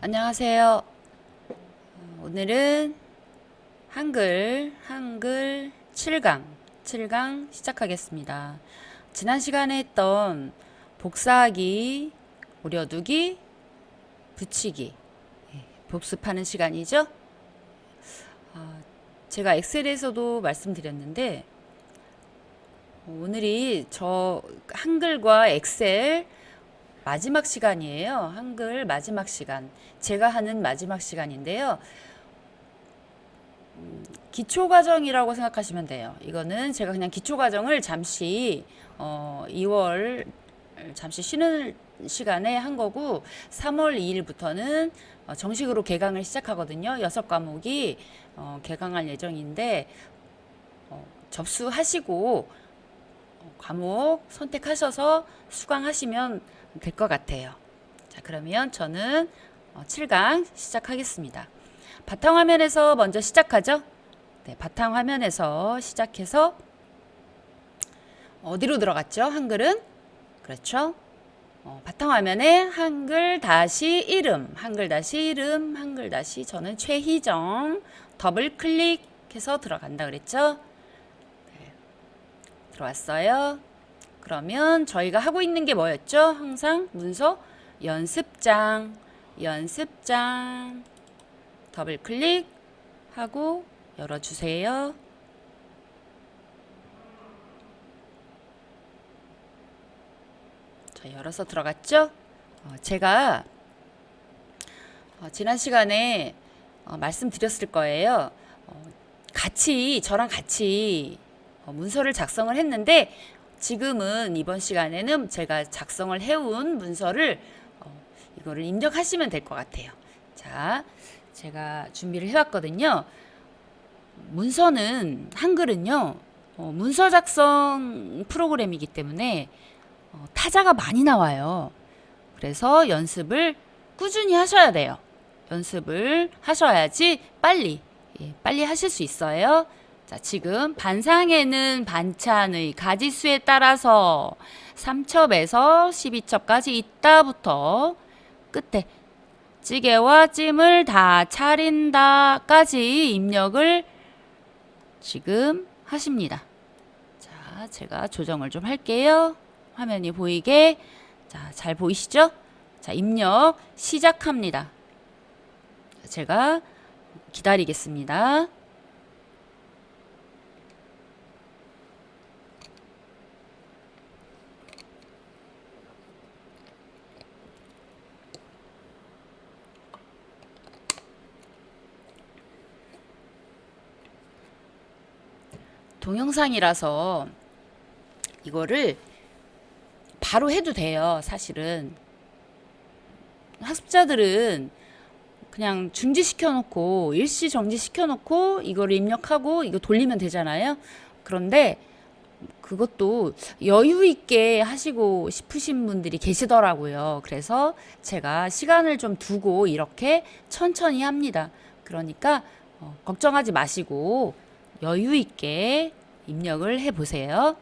안녕하세요. 오늘은 한글 7강 시작하겠습니다. 지난 시간에 했던 복사하기, 오려두기, 붙이기 복습하는 시간이죠. 제가 엑셀에서도 말씀드렸는데 오늘이 저 한글과 엑셀 마지막 시간이에요. 한글 마지막 시간. 제가 하는 마지막 시간인데요. 기초과정이라고 생각하시면 돼요. 이거는 제가 그냥 기초과정을 잠시 2월 잠시 쉬는 시간에 한 거고 3월 2일부터는 정식으로 개강을 시작하거든요. 6과목이 개강할 예정인데 접수하시고 과목 선택하셔서 수강하시면 될 것 같아요. 자, 그러면 저는 7강 시작하겠습니다. 바탕화면에서 먼저 시작하죠. 네, 바탕화면에서 시작해서 어디로 들어갔죠? 한글은? 그렇죠. 바탕화면에 한글 다시 이름, 한글 다시 이름, 한글 다시 저는 최희정 더블 클릭해서 들어간다 그랬죠? 네, 들어왔어요. 그러면 저희가 하고 있는 게 뭐였죠? 항상 문서 연습장 더블 클릭하고 열어주세요. 자, 열어서 들어갔죠? 제가 지난 시간에 말씀드렸을 거예요. 저랑 같이 문서를 작성을 했는데 지금은 이번 시간에는 제가 작성을 해온 문서를 이거를 입력하시면 될 것 같아요. 자, 제가 준비를 해왔거든요. 문서는 한글은요 문서 작성 프로그램이기 때문에 타자가 많이 나와요. 그래서 연습을 꾸준히 하셔야 돼요. 연습을 하셔야지 빨리 하실 수 있어요. 자, 지금 반상에는 반찬의 가지수에 따라서 3첩에서 12첩까지 있다부터 끝에 찌개와 찜을 다 차린다까지 입력을 지금 하십니다. 자, 제가 조정을 좀 할게요. 화면이 보이게. 자, 잘 보이시죠? 자, 입력 시작합니다. 제가 기다리겠습니다. 동영상이라서 이거를 바로 해도 돼요. 사실은 학습자들은 그냥 중지시켜 놓고 일시 정지시켜 놓고 이거를 입력하고 이거 돌리면 되잖아요. 그런데 그것도 여유 있게 하시고 싶으신 분들이 계시더라고요. 그래서 제가 시간을 좀 두고 이렇게 천천히 합니다. 그러니까 걱정하지 마시고 여유 있게 입력을 해 보세요.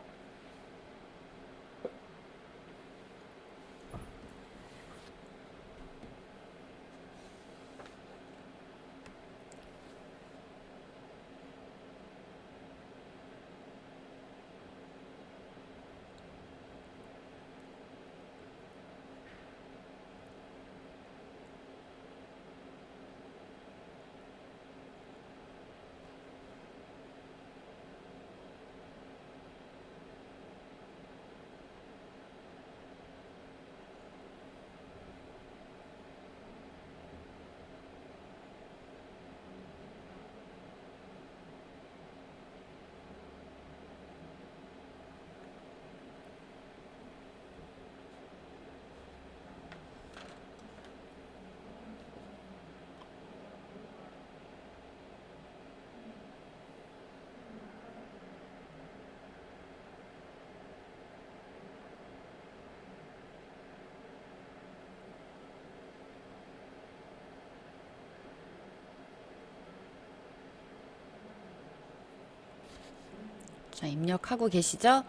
자, 입력하고 계시죠?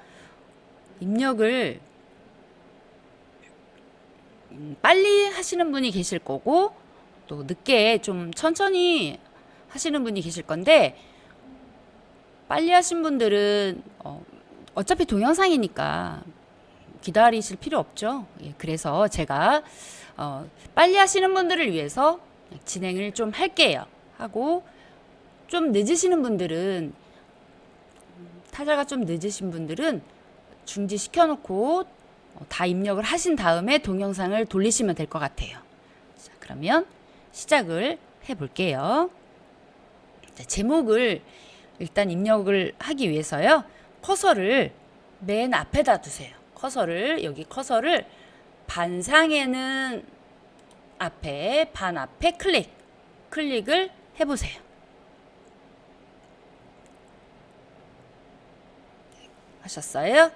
입력을 빨리 하시는 분이 계실 거고 또 늦게 좀 천천히 하시는 분이 계실 건데, 빨리 하신 분들은 어차피 동영상이니까 기다리실 필요 없죠. 예, 그래서 제가 빨리 하시는 분들을 위해서 진행을 좀 할게요. 하고 좀 늦으시는 분들은, 타자가 좀 늦으신 분들은 중지시켜 놓고 다 입력을 하신 다음에 동영상을 돌리시면 될 것 같아요. 자, 그러면 시작을 해 볼게요. 제목을 일단 입력을 하기 위해서요. 커서를 맨 앞에다 두세요. 여기 커서를 반상에는 앞에, 반 앞에 클릭을 해보세요. 하셨어요?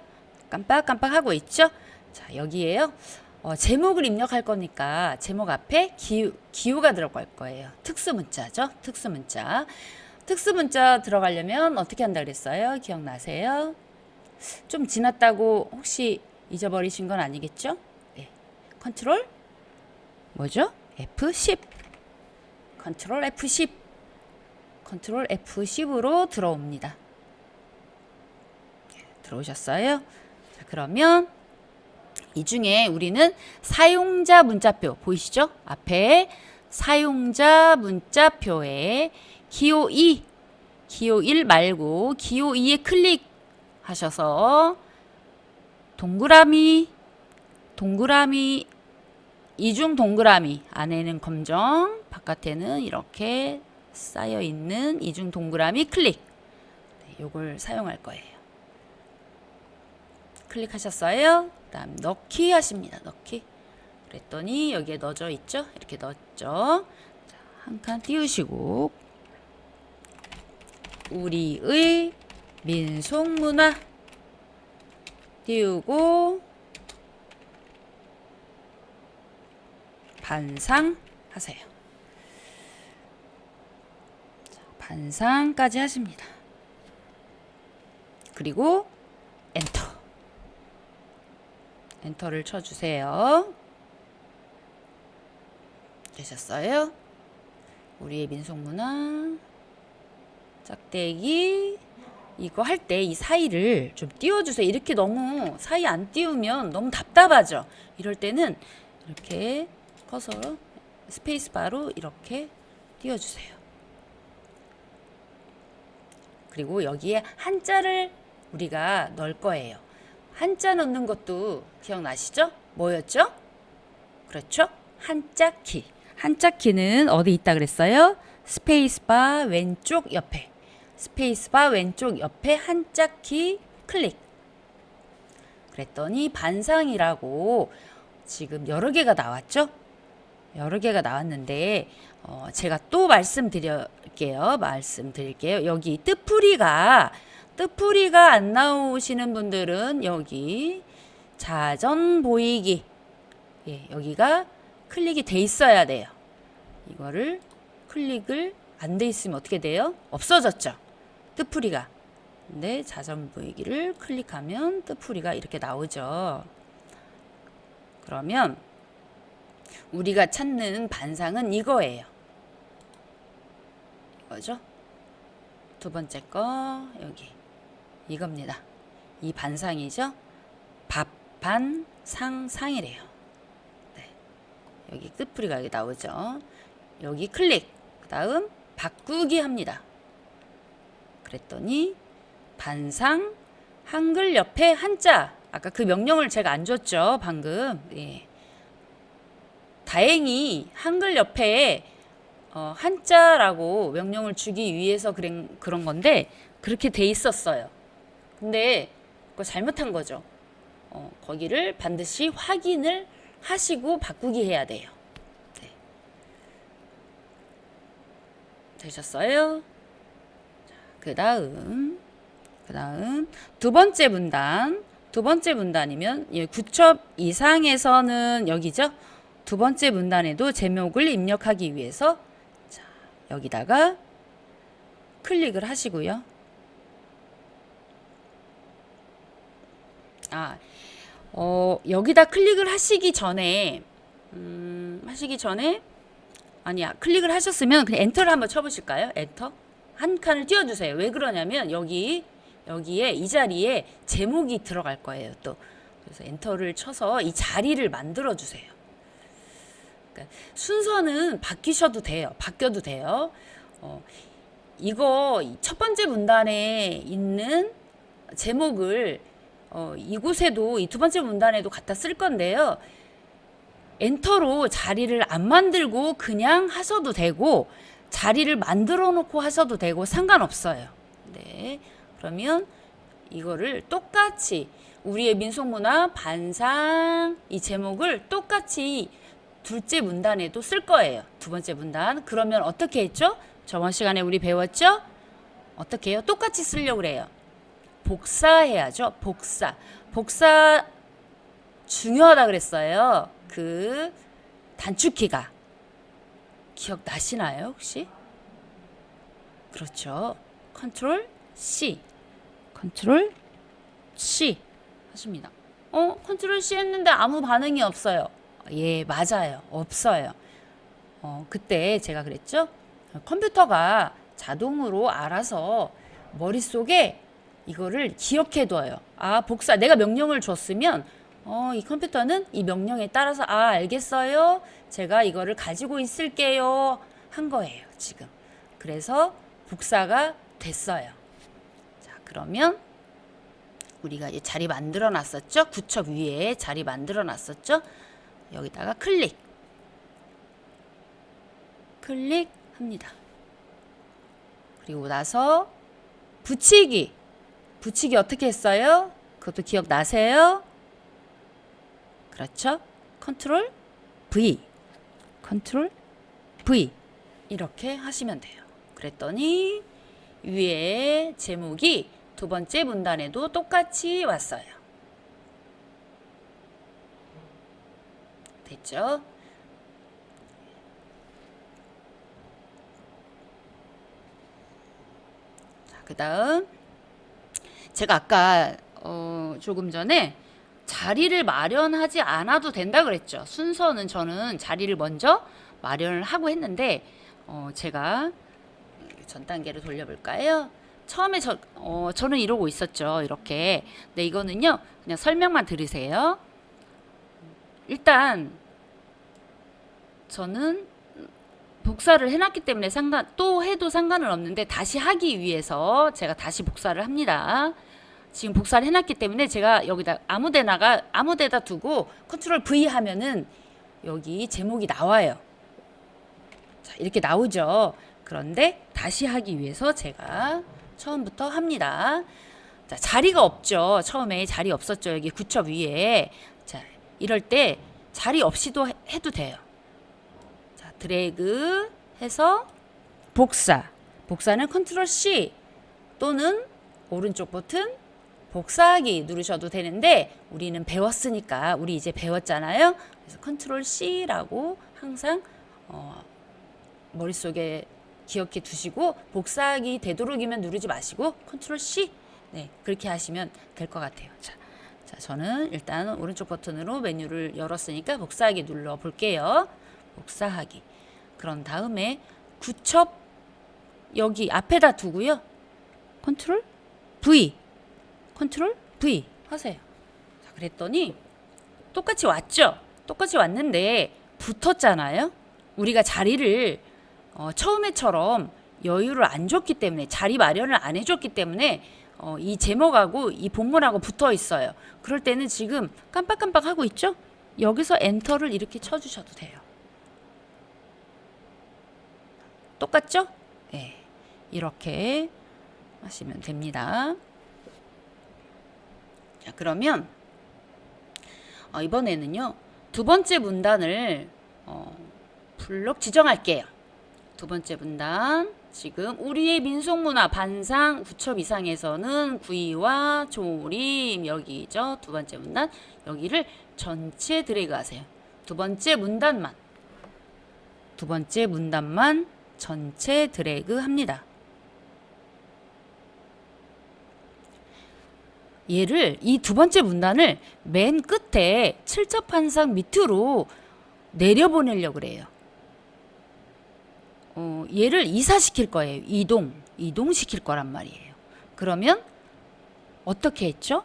깜빡깜빡 하고 있죠? 자, 여기에요. 제목을 입력할 거니까 제목 앞에 기호가 들어갈 거예요. 특수문자죠? 특수문자 들어가려면 어떻게 한다 그랬어요? 기억나세요? 좀 지났다고 혹시 잊어버리신 건 아니겠죠? 네. 컨트롤 뭐죠? F10. 컨트롤 F10. 컨트롤 F10으로 들어옵니다. 들어오셨어요? 자, 그러면 이 중에 우리는 사용자 문자표 보이시죠? 앞에 사용자 문자표에 기호 1 말고 기호 2에 클릭하셔서 동그라미, 이중 동그라미, 안에는 검정, 바깥에는 이렇게 쌓여 있는 이중 동그라미 클릭. 네, 요걸 사용할 거예요. 클릭하셨어요? 그다음 넣기 하십니다. 넣기. 그랬더니 여기에 넣어져 있죠? 이렇게 넣었죠? 한 칸 띄우시고 우리의 민속문화 띄우고 반상하세요. 반상까지 하십니다. 그리고 엔터를 쳐주세요. 되셨어요? 우리의 민속문화 짝대기 이거 할 때 이 사이를 좀 띄워주세요. 이렇게 너무 사이 안 띄우면 너무 답답하죠. 이럴 때는 이렇게 커서 스페이스바로 이렇게 띄워주세요. 그리고 여기에 한자를 우리가 넣을 거예요. 한자 넣는 것도 기억나시죠? 뭐였죠? 그렇죠? 한자키. 한자키는 어디 있다 그랬어요? 스페이스바 왼쪽 옆에. 스페이스바 왼쪽 옆에 한자키 클릭. 그랬더니 반상이라고 지금 여러 개가 나왔죠? 여러 개가 나왔는데 제가 또 말씀드릴게요. 여기 뜻풀이가 안 나오시는 분들은 여기 자전 보이기 여기가 클릭이 돼 있어야 돼요. 이거를 클릭을 안 돼 있으면 어떻게 돼요? 없어졌죠. 뜻풀이가. 근데 자전 보이기를 클릭하면 뜻풀이가 이렇게 나오죠. 그러면 우리가 찾는 반상은 이거예요. 이거죠? 두 번째 거 여기 이겁니다. 이 반상이죠. 상이래요. 네. 여기 뜻풀이가 여기 나오죠. 여기 클릭. 그 다음 바꾸기 합니다. 그랬더니 반상 한글 옆에 한자. 아까 그 명령을 제가 안 줬죠. 방금. 예. 다행히 한글 옆에 한자라고 명령을 주기 위해서 그런 건데 그렇게 돼 있었어요. 근데 그거 잘못한 거죠. 거기를 반드시 확인을 하시고 바꾸기 해야 돼요. 네. 되셨어요? 그 다음 두 번째 문단이면 9첩 이상에서는 여기죠. 두 번째 문단에도 제목을 입력하기 위해서 자, 여기다가 클릭을 하시고요. 여기다 클릭을 하시기 전에 아니야. 클릭을 하셨으면 그냥 엔터를 한번 쳐보실까요? 엔터. 한 칸을 띄워주세요. 왜 그러냐면 여기에 이 자리에 제목이 들어갈 거예요. 또 그래서 엔터를 쳐서 이 자리를 만들어 주세요. 그러니까 순서는 바뀌셔도 돼요. 바뀌어도 돼요. 이거 첫 번째 문단에 있는 제목을 이곳에도 이 두 번째 문단에도 갖다 쓸 건데요. 엔터로 자리를 안 만들고 그냥 하셔도 되고 자리를 만들어 놓고 하셔도 되고 상관없어요. 네. 그러면 이거를 똑같이 우리의 민속문화 반상 이 제목을 똑같이 둘째 문단에도 쓸 거예요. 두 번째 문단. 그러면 어떻게 했죠? 저번 시간에 우리 배웠죠? 어떻게 해요? 똑같이 쓰려고 그래요. 복사해야죠. 복사 중요하다 그랬어요. 그 단축키가 기억나시나요 혹시? 그렇죠. 컨트롤 C 하십니다. 컨트롤 C 했는데 아무 반응이 없어요. 예, 맞아요. 없어요. 그때 제가 그랬죠? 컴퓨터가 자동으로 알아서 머릿속에 이거를 기억해둬요. 복사. 내가 명령을 줬으면 이 컴퓨터는 이 명령에 따라서 알겠어요. 제가 이거를 가지고 있을게요. 한 거예요, 지금. 그래서 복사가 됐어요. 자, 그러면 우리가 이 자리 만들어 놨었죠? 구척 위에 자리 만들어 놨었죠? 여기다가 클릭합니다. 그리고 나서 붙이기 어떻게 했어요? 그것도 기억나세요? 그렇죠? 컨트롤 V 이렇게 하시면 돼요. 그랬더니 위에 제목이 두 번째 문단에도 똑같이 왔어요. 됐죠? 자, 그 다음 제가 아까 조금 전에 자리를 마련하지 않아도 된다 그랬죠. 순서는 저는 자리를 먼저 마련을 하고 했는데 제가 전 단계를 돌려볼까요? 처음에 저는 이러고 있었죠. 이렇게. 네, 이거는요. 그냥 설명만 들으세요. 일단 저는 복사를 해놨기 때문에 또 해도 상관은 없는데 다시 하기 위해서 제가 다시 복사를 합니다. 지금 복사를 해놨기 때문에 제가 여기다 아무데다 두고 컨트롤 V 하면은 여기 제목이 나와요. 자, 이렇게 나오죠. 그런데 다시 하기 위해서 제가 처음부터 합니다. 자, 자리가 없죠. 처음에 자리 없었죠. 여기 구첩 위에. 자, 이럴 때 자리 없이도 해도 돼요. 자, 드래그 해서 복사는 컨트롤 C 또는 오른쪽 버튼 복사하기 누르셔도 되는데 우리는 배웠으니까 우리 이제 배웠잖아요. 그래서 컨트롤 C라고 항상 머릿속에 기억해 두시고 복사하기 되도록이면 누르지 마시고 컨트롤 C 네, 그렇게 하시면 될 것 같아요. 자, 저는 일단 오른쪽 버튼으로 메뉴를 열었으니까 복사하기 눌러 볼게요. 복사하기. 그런 다음에 구첩 여기 앞에다 두고요. 컨트롤 V 하세요. 자, 그랬더니 똑같이 왔죠? 똑같이 왔는데 붙었잖아요? 우리가 자리를 처음에처럼 여유를 안 줬기 때문에 자리 마련을 안 해줬기 때문에 이 제목하고 이 본문하고 붙어 있어요. 그럴 때는 지금 깜빡깜빡 하고 있죠? 여기서 엔터를 이렇게 쳐주셔도 돼요. 똑같죠? 네, 이렇게 하시면 됩니다. 자, 그러면 이번에는요 두 번째 문단을 블록 지정할게요. 두 번째 문단 지금 우리의 민속문화 반상 구첩 이상에서는 구이와 조림 여기죠. 두 번째 문단 여기를 전체 드래그 하세요. 두 번째 문단만 전체 드래그 합니다. 얘를 이 두 번째 문단을 맨 끝에 칠첩 반상 밑으로 내려보내려고 그래요. 얘를 이사시킬 거예요. 이동시킬 거란 말이에요. 그러면 어떻게 했죠?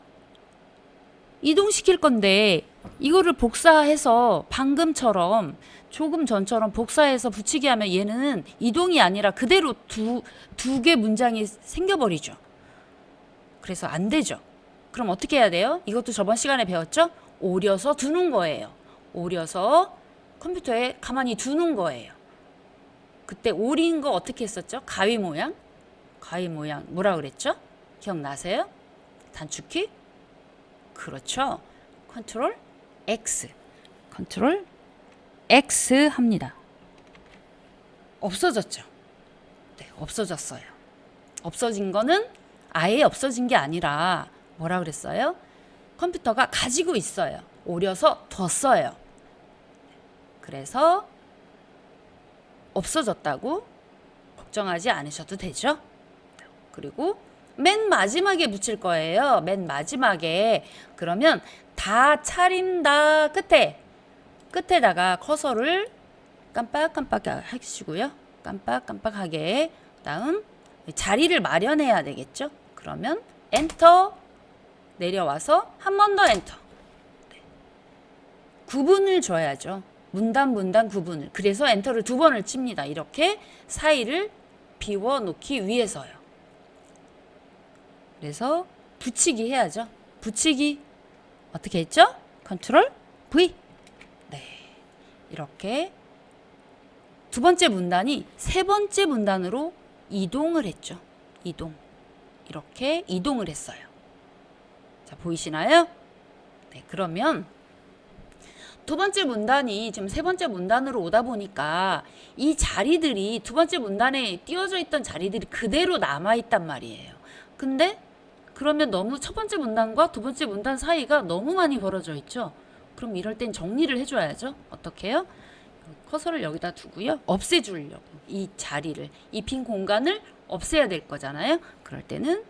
이동시킬 건데 이거를 복사해서 방금처럼 조금 전처럼 복사해서 붙이게 하면 얘는 이동이 아니라 그대로 두 개 문장이 생겨버리죠. 그래서 안 되죠. 그럼 어떻게 해야 돼요? 이것도 저번 시간에 배웠죠? 오려서 두는 거예요. 오려서 컴퓨터에 가만히 두는 거예요. 그때 오린 거 어떻게 했었죠? 가위 모양? 가위 모양 뭐라 그랬죠? 기억나세요? 단축키? 그렇죠. 컨트롤 X. 컨트롤 X 합니다. 없어졌죠? 네, 없어졌어요. 없어진 거는 아예 없어진 게 아니라 뭐라 그랬어요? 컴퓨터가 가지고 있어요. 오려서 뒀어요. 그래서 없어졌다고 걱정하지 않으셔도 되죠. 그리고 맨 마지막에 붙일 거예요. 맨 마지막에. 그러면 다 차린다 끝에다가 커서를 깜빡깜빡 하시고요. 깜빡깜빡하게. 다음 자리를 마련해야 되겠죠. 그러면 엔터 내려와서 한 번 더 엔터. 네. 구분을 줘야죠. 문단 구분을. 그래서 엔터를 2번을 칩니다. 이렇게 사이를 비워놓기 위해서요. 그래서 붙이기 해야죠. 붙이기 어떻게 했죠? 컨트롤 V. 네, 이렇게 두 번째 문단이 세 번째 문단으로 이동을 했죠. 이렇게 이동을 했어요. 자, 보이시나요? 네, 그러면 두 번째 문단이 지금 세 번째 문단으로 오다 보니까 이 자리들이 두 번째 문단에 띄워져 있던 자리들이 그대로 남아있단 말이에요. 근데 그러면 너무 첫 번째 문단과 두 번째 문단 사이가 너무 많이 벌어져 있죠. 그럼 이럴 땐 정리를 해줘야죠. 어떻게 해요? 커서를 여기다 두고요. 없애주려고 이 자리를, 이 빈 공간을 없애야 될 거잖아요. 그럴 때는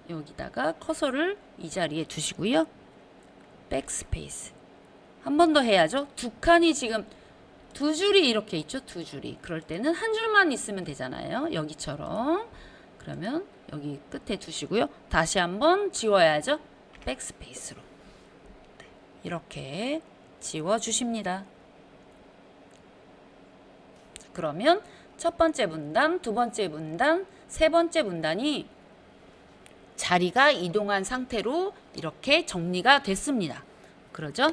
여기다가 커서를 이 자리에 두시고요. 백스페이스 한 번 더 해야죠. 두 칸이 지금 두 줄이 이렇게 있죠. 두 줄이. 그럴 때는 한 줄만 있으면 되잖아요. 여기처럼. 그러면 여기 끝에 두시고요. 다시 한번 지워야죠. 백스페이스로. 네, 이렇게 지워주십니다. 그러면 첫 번째 문단, 두 번째 문단, 세 번째 문단이 자리가 이동한 상태로 이렇게 정리가 됐습니다. 그러죠?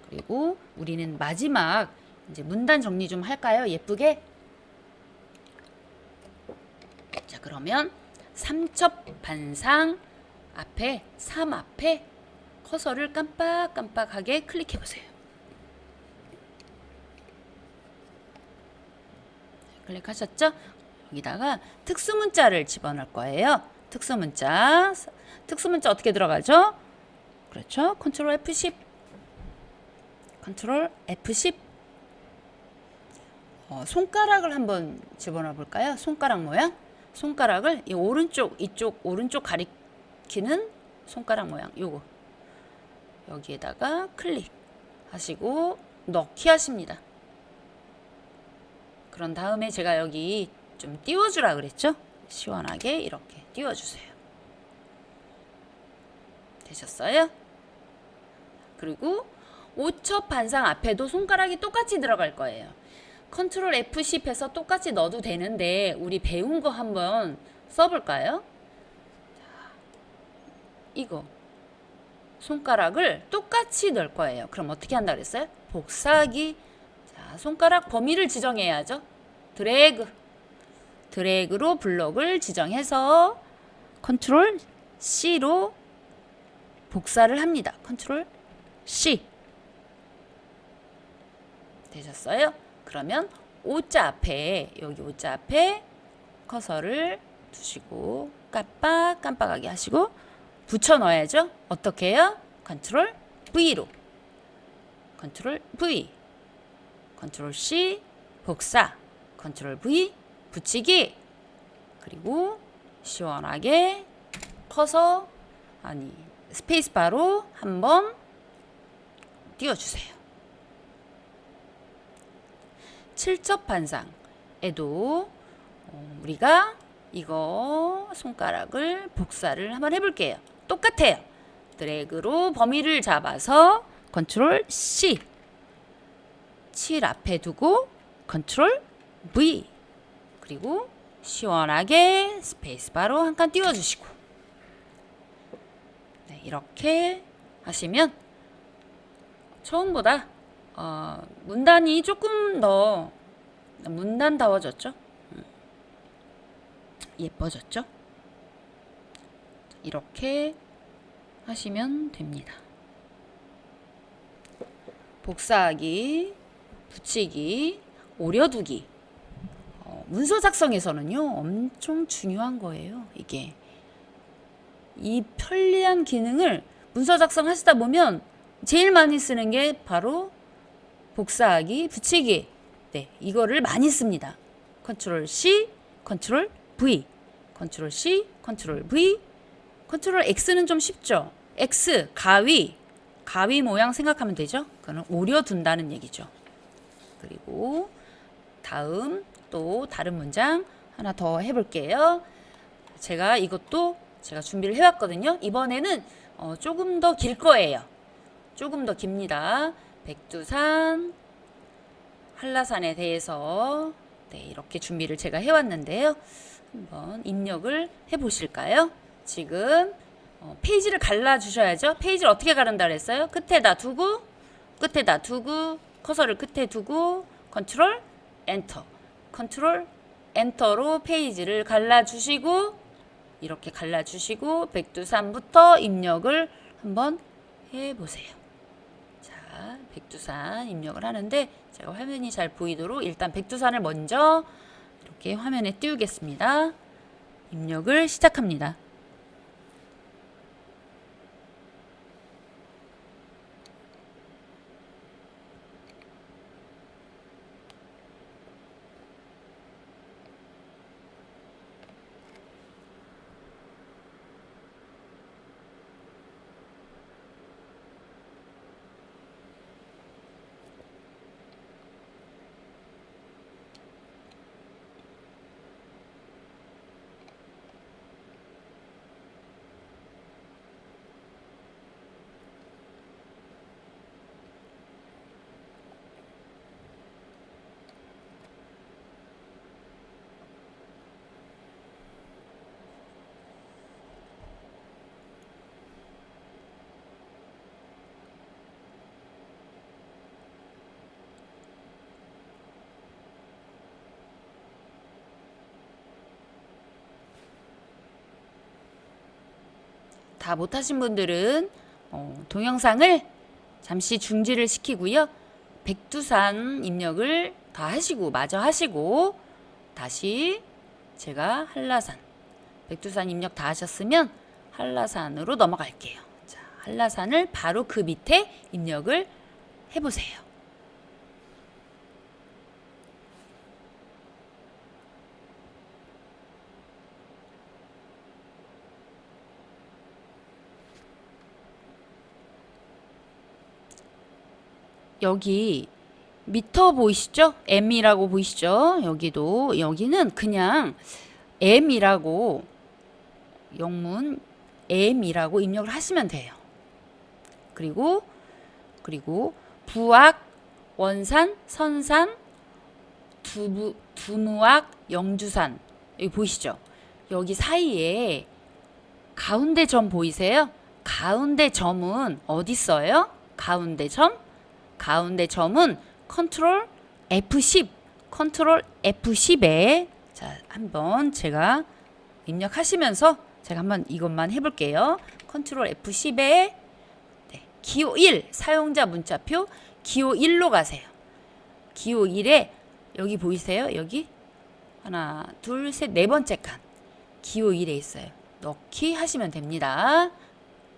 그리고 우리는 마지막 이제 문단 정리 좀 할까요? 예쁘게. 자, 그러면 삼첩 반상 앞에 3 앞에 커서를 깜빡깜빡하게 클릭해 보세요. 클릭하셨죠? 여기다가 특수문자를 집어넣을 거예요. 특수문자 어떻게 들어가죠? 그렇죠. 컨트롤 F10. 컨트롤 F10. 손가락을 한번 집어넣어 볼까요? 손가락 모양. 손가락을 이 오른쪽, 이쪽 오른쪽 가리키는 손가락 모양. 요거. 여기에다가 클릭하시고 넣기 하십니다. 그런 다음에 제가 여기 좀 띄워주라 그랬죠? 시원하게 이렇게 띄워주세요. 되셨어요? 그리고 오첩 반상 앞에도 손가락이 똑같이 들어갈 거예요. 컨트롤 F10 해서 똑같이 넣어도 되는데 우리 배운 거 한번 써볼까요? 이거 손가락을 똑같이 넣을 거예요. 그럼 어떻게 한다 그랬어요? 복사하기. 자, 손가락 범위를 지정해야죠. 드래그로 블록을 지정해서 컨트롤 C로 복사를 합니다. 컨트롤 C. 되셨어요? 그러면 오자 앞에, 여기 오자 앞에 커서를 두시고 깜빡깜빡하게 하시고 붙여 넣어야죠. 어떻게 해요? 컨트롤 V로. 컨트롤 V. 컨트롤 C 복사. 컨트롤 V 붙이기. 그리고 시원하게 커서 스페이스바로 한번 띄워주세요. 칠첩 반상. 에도 우리가 이거 손가락을 복사를 한번 해볼게요. 똑같아요. 드래그로 범위를 잡아서 컨트롤 C, 7 앞에 두고 컨트롤 V, 그리고 시원하게 스페이스바로 한 칸 띄워주시고, 네, 이렇게 하시면 처음보다 문단이 조금 더 문단다워졌죠? 예뻐졌죠? 이렇게 하시면 됩니다. 복사하기, 붙이기, 오려두기. 문서 작성에서는요, 엄청 중요한 거예요, 이게. 이 편리한 기능을 문서 작성하시다 보면 제일 많이 쓰는 게 바로 복사하기, 붙이기. 네, 이거를 많이 씁니다. 컨트롤 C, 컨트롤 V, 컨트롤 C, 컨트롤 V, 컨트롤 X는 좀 쉽죠. X, 가위 모양 생각하면 되죠. 그거는 오려둔다는 얘기죠. 그리고 다음 또 다른 문장 하나 더 해볼게요. 이것도 제가 준비를 해왔거든요. 이번에는 조금 더 길 거예요. 조금 더 깁니다. 백두산, 한라산에 대해서 네, 이렇게 준비를 제가 해왔는데요. 한번 입력을 해보실까요? 지금 페이지를 갈라주셔야죠. 페이지를 어떻게 가른다 그랬어요? 끝에다 두고 커서를 끝에 두고 컨트롤 엔터, 컨트롤 엔터로 페이지를 갈라주시고, 이렇게 갈라주시고 백두산부터 입력을 한번 해보세요. 자, 백두산 입력을 하는데 제가 화면이 잘 보이도록 일단 백두산을 먼저 이렇게 화면에 띄우겠습니다. 입력을 시작합니다. 다 못하신 분들은 동영상을 잠시 중지를 시키고요. 백두산 입력을 다 하시고 마저 하시고 다시 제가 한라산, 백두산 입력 다 하셨으면 한라산으로 넘어갈게요. 자, 한라산을 바로 그 밑에 입력을 해보세요. 여기 미터 보이시죠? M이라고 보이시죠? 여기는 그냥 M이라고, 영문 M이라고 입력을 하시면 돼요. 그리고 부악, 원산, 선산, 두무악, 영주산, 여기 보이시죠? 여기 사이에 가운데 점 보이세요? 가운데 점은 어디 있어요? 가운데 점은 컨트롤 F10, 컨트롤 F10에, 자, 한번 제가 입력하시면서 제가 한번 이것만 해볼게요. 컨트롤 F10에 네, 기호 1, 사용자 문자표 기호 1로 가세요. 기호 1에 여기 보이세요? 여기 하나, 둘, 셋, 네 번째 칸 기호 1에 있어요. 넣기 하시면 됩니다.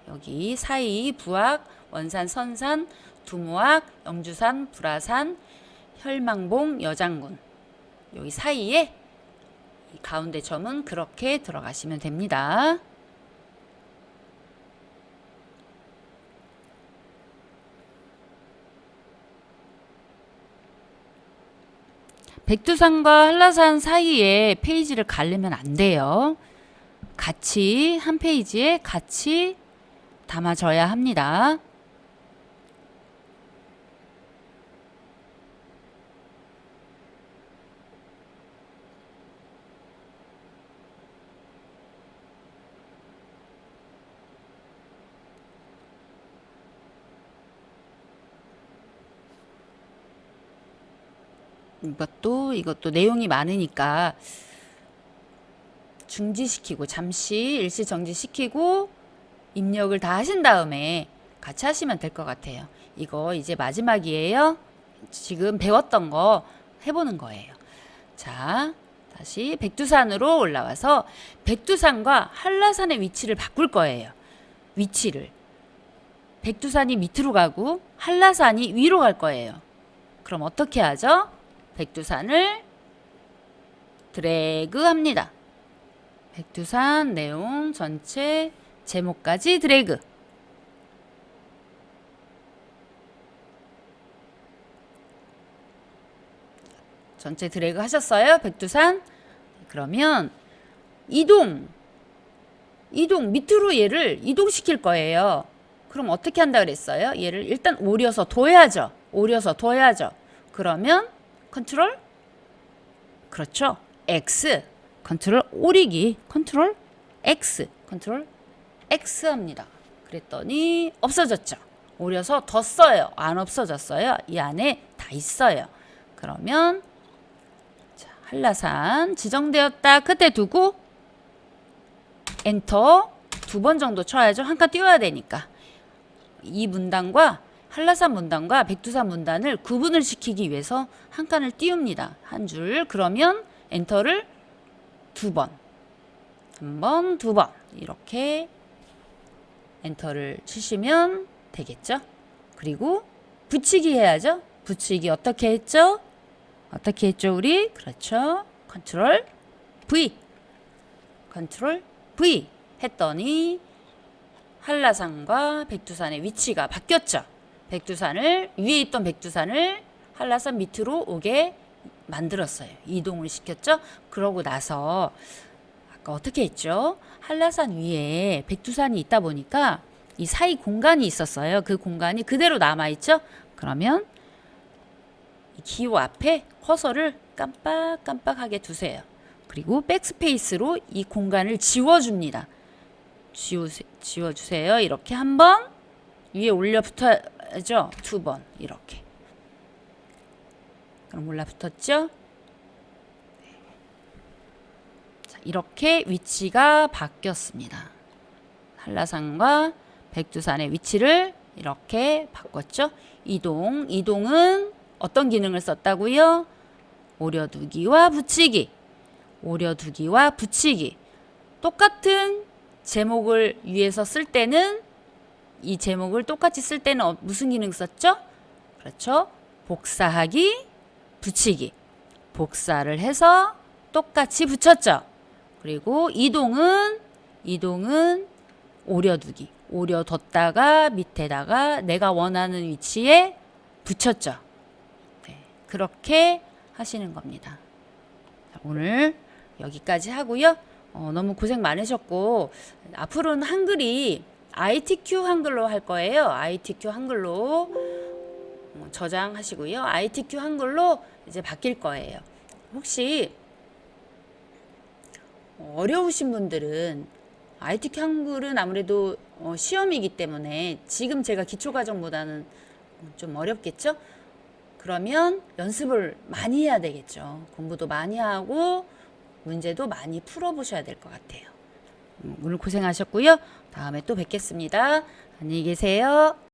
여기 사이 부악, 원산, 선산, 두무악, 영주산, 불화산, 혈망봉, 여장군, 여기 사이에 이 가운데 점은 그렇게 들어가시면 됩니다. 백두산과 한라산 사이에 페이지를 가르면 안 돼요. 같이 한 페이지에 같이 담아져야 합니다. 이것도 내용이 많으니까 중지시키고 잠시 일시 정지시키고 입력을 다 하신 다음에 같이 하시면 될 것 같아요. 이거 이제 마지막이에요. 지금 배웠던 거 해보는 거예요. 자, 다시 백두산으로 올라와서 백두산과 한라산의 위치를 바꿀 거예요. 위치를. 백두산이 밑으로 가고 한라산이 위로 갈 거예요. 그럼 어떻게 하죠? 백두산을 드래그 합니다. 백두산 내용 전체 제목까지 드래그. 전체 드래그 하셨어요? 백두산. 그러면 이동 밑으로 얘를 이동시킬 거예요. 그럼 어떻게 한다 그랬어요? 얘를 일단 오려서 둬야죠. 그러면 컨트롤, 그렇죠. X, 컨트롤 오리기, 컨트롤 X 합니다. 그랬더니 없어졌죠. 오려서 뒀어요. 안 없어졌어요. 이 안에 다 있어요. 그러면 자, 한라산 지정되었다. 끝에 두고 엔터 2번 정도 쳐야죠. 한 칸 띄워야 되니까. 이 문단과 한라산 문단과 백두산 문단을 구분을 시키기 위해서 한 칸을 띄웁니다. 한 줄. 그러면 엔터를 2번. 한 번, 2번. 이렇게 엔터를 치시면 되겠죠. 그리고 붙이기 해야죠. 붙이기 어떻게 했죠? 우리? 그렇죠. 컨트롤 V 했더니 한라산과 백두산의 위치가 바뀌었죠. 위에 있던 백두산을 한라산 밑으로 오게 만들었어요. 이동을 시켰죠. 그러고 나서 아까 어떻게 했죠? 한라산 위에 백두산이 있다 보니까 이 사이 공간이 있었어요. 그 공간이 그대로 남아있죠. 그러면 이 기호 앞에 커서를 깜빡깜빡하게 두세요. 그리고 백스페이스로 이 공간을 지워줍니다. 지워주세요. 이렇게 한 번 위에 올려 붙어야죠. 2번 이렇게. 그럼 올라 붙었죠? 자, 이렇게 위치가 바뀌었습니다. 한라산과 백두산의 위치를 이렇게 바꿨죠. 이동은 어떤 기능을 썼다고요? 오려두기와 붙이기. 똑같은 제목을 위해서 쓸 때는 이 제목을 똑같이 쓸 때는 무슨 기능 썼죠? 그렇죠. 복사하기, 붙이기. 복사를 해서 똑같이 붙였죠. 그리고 이동은 오려두기. 오려뒀다가 밑에다가 내가 원하는 위치에 붙였죠. 네, 그렇게 하시는 겁니다. 오늘 여기까지 하고요. 너무 고생 많으셨고 앞으로는 한글이 ITQ 한글로 할 거예요. ITQ 한글로 저장하시고요. ITQ 한글로 이제 바뀔 거예요. 혹시 어려우신 분들은 ITQ 한글은 아무래도 시험이기 때문에 지금 제가 기초과정보다는 좀 어렵겠죠? 그러면 연습을 많이 해야 되겠죠. 공부도 많이 하고 문제도 많이 풀어보셔야 될 것 같아요. 오늘 고생하셨고요. 다음에 또 뵙겠습니다. 안녕히 계세요.